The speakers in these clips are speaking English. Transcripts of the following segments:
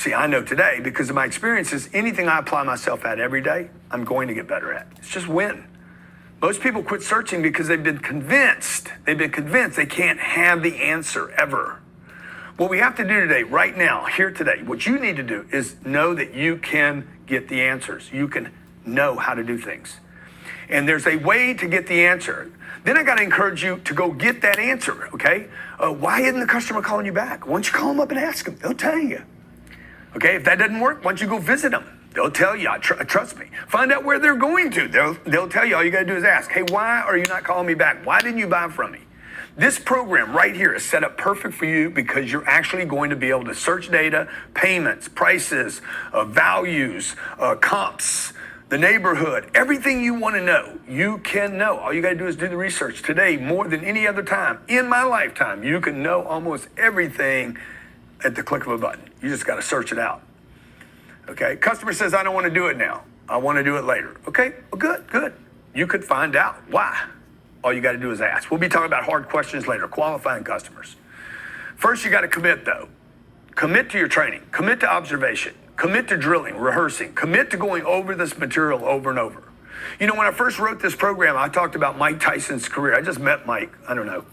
See, I know today, because of my experiences, anything I apply myself at every day, I'm going to get better at. It's just win. Most people quit searching because they've been convinced they can't have the answer ever. What we have to do today, right now, here today, what you need to do is know that you can get the answers. You can know how to do things. And there's a way to get the answer. Then I got to encourage you to go get that answer, okay? Why isn't the customer calling you back? Why don't you call them up and ask them? They'll tell you. Okay, if that doesn't work, why don't you go visit them? They'll tell you, trust me. Find out where they're going to. They'll tell you. All you got to do is ask, hey, why are you not calling me back? Why didn't you buy from me? This program right here is set up perfect for you because you're actually going to be able to search data, payments, prices, values, comps, the neighborhood, everything you want to know, you can know. All you got to do is do the research. Today, more than any other time in my lifetime, you can know almost everything at the click of a button. You just got to search it out. Okay, customer says, I don't want to do it now. I want to do it later. Okay, well, good. You could find out why. All you got to do is ask. We'll be talking about hard questions later, qualifying customers. First, you got to commit, though. Commit to your training. Commit to observation. Commit to drilling, rehearsing. Commit to going over this material over and over. You know, when I first wrote this program, I talked about Mike Tyson's career. I just met Mike, I don't know,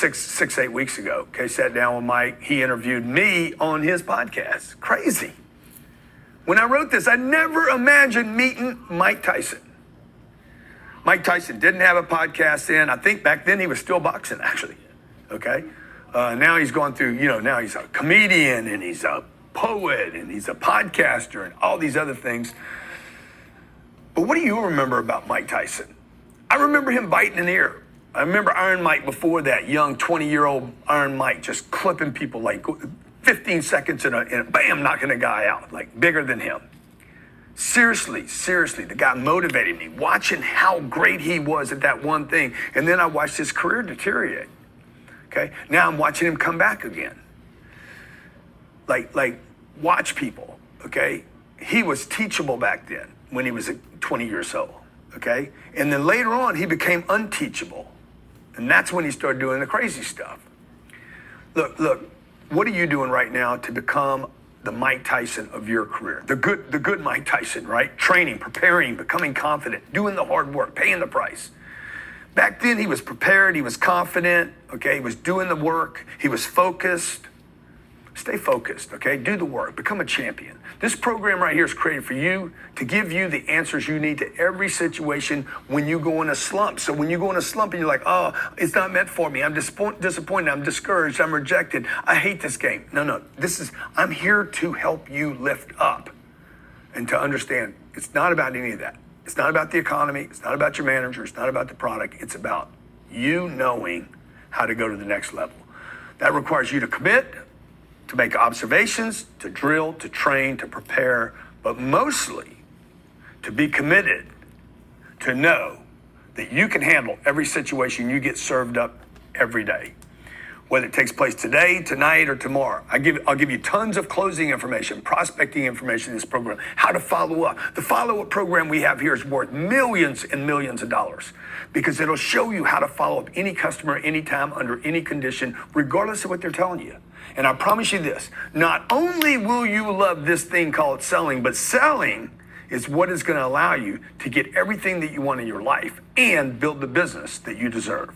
8 weeks ago. Okay, sat down with Mike. He interviewed me on his podcast. Crazy. When I wrote this, I never imagined meeting Mike Tyson. Mike Tyson didn't have a podcast then. I think back then he was still boxing, actually. Okay? Now he's gone through, now he's a comedian and he's a poet and he's a podcaster and all these other things. But what do you remember about Mike Tyson? I remember him biting an ear. I remember Iron Mike before that, young 20-year-old Iron Mike just clipping people like 15 seconds and bam, knocking a guy out, like bigger than him. Seriously, the guy motivated me, watching how great he was at that one thing. And then I watched his career deteriorate. Okay, now I'm watching him come back again. Like watch people, okay? He was teachable back then when he was 20 years old, okay? And then later on, he became unteachable. And that's when he started doing the crazy stuff. Look, what are you doing right now to become the Mike Tyson of your career? The good Mike Tyson, right? Training, preparing, becoming confident, doing the hard work, paying the price. Back then, he was prepared, he was confident, okay? He was doing the work, he was focused. Stay focused, okay? Do the work, become a champion. This program right here is created for you to give you the answers you need to every situation when you go in a slump. So when you go in a slump and you're like, oh, it's not meant for me. I'm disappointed, I'm discouraged, I'm rejected. I hate this game. No, I'm here to help you lift up and to understand it's not about any of that. It's not about the economy. It's not about your manager. It's not about the product. It's about you knowing how to go to the next level. That requires you to commit, to make observations, to drill, to train, to prepare, but mostly to be committed, to know that you can handle every situation you get served up every day. Whether it takes place today, tonight, or tomorrow. I'll give you tons of closing information, prospecting information in this program, how to follow up. The follow-up program we have here is worth millions and millions of dollars because it'll show you how to follow up any customer, anytime, under any condition, regardless of what they're telling you. And I promise you this, not only will you love this thing called selling, but selling is what is going to allow you to get everything that you want in your life and build the business that you deserve.